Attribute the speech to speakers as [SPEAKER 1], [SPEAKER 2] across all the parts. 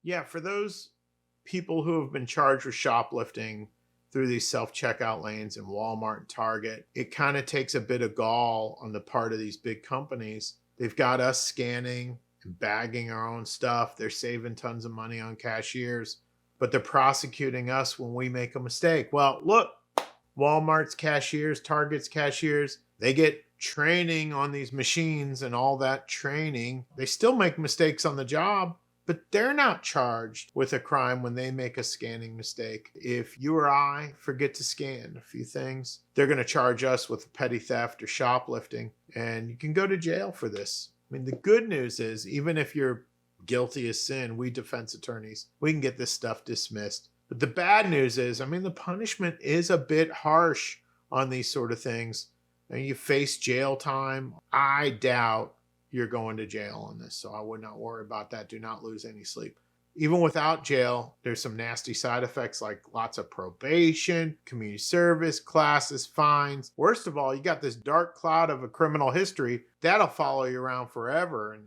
[SPEAKER 1] Yeah, for those people who have been charged with shoplifting through these self-checkout lanes in Walmart and Target, it kind of takes a bit of gall on the part of these big companies. They've got us scanning and bagging our own stuff. They're saving tons of money on cashiers, but they're prosecuting us when we make a mistake. Well, look, Walmart's cashiers, Target's cashiers, they get training on these machines and all that training. They still make mistakes on the job, but they're not charged with a crime when they make a scanning mistake. If you or I forget to scan a few things, they're going to charge us with petty theft or shoplifting, and you can go to jail for this. I mean, the good news is, even if you're guilty as sin, we defense attorneys, we can get this stuff dismissed. But the bad news is, I mean, the punishment is a bit harsh on these sort of things. And you face jail time. I doubt you're going to jail on this, so I would not worry about that. Do not lose any sleep. Even without jail, there's some nasty side effects like lots of probation, community service, classes, fines. Worst of all, you got this dark cloud of a criminal history that'll follow you around forever. And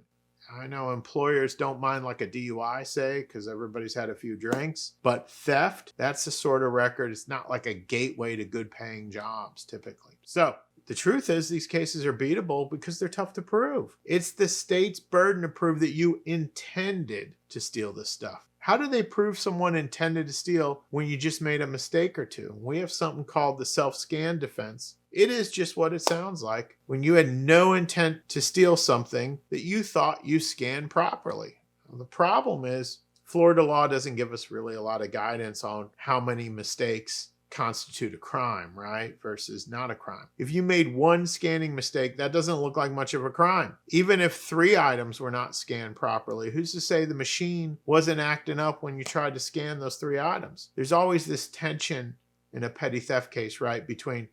[SPEAKER 1] I know employers don't mind like a DUI, say, because everybody's had a few drinks, but theft, that's the sort of record. It's not like a gateway to good paying jobs typically. So the truth is these cases are beatable because they're tough to prove. It's the state's burden to prove that you intended to steal this stuff. How do they prove someone intended to steal when you just made a mistake or two? We have something called the self-scan defense. It is just what it sounds like. When you had no intent to steal something that you thought you scanned properly. Well, the problem is Florida law doesn't give us really a lot of guidance on how many mistakes constitute a crime, right? Versus not a crime. If you made one scanning mistake, that doesn't look like much of a crime. Even if 3 items were not scanned properly, who's to say the machine wasn't acting up when you tried to scan those 3 items? There's always this tension in a petty theft case, right? Between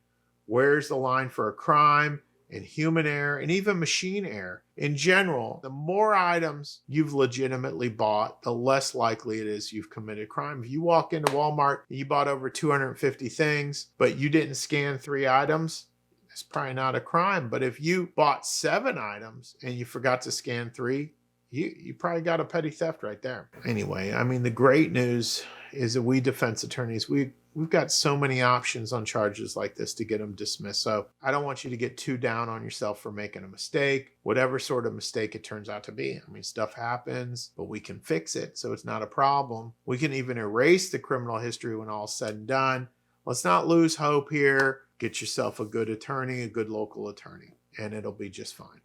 [SPEAKER 1] where's the line for a crime and human error and even machine error. In general, the more items you've legitimately bought, the less likely it is you've committed crime. If you walk into Walmart and you bought over 250 things, but you didn't scan 3 items, that's probably not a crime. But if you bought 7 items and you forgot to scan 3, you probably got a petty theft right there. Anyway, I mean, the great news is that we defense attorneys, we've got so many options on charges like this to get them dismissed. So I don't want you to get too down on yourself for making a mistake, whatever sort of mistake it turns out to be. I mean, stuff happens, but we can fix it, so it's not a problem. We can even erase the criminal history when all's said and done. Let's not lose hope here. Get yourself a good attorney, a good local attorney, and it'll be just fine.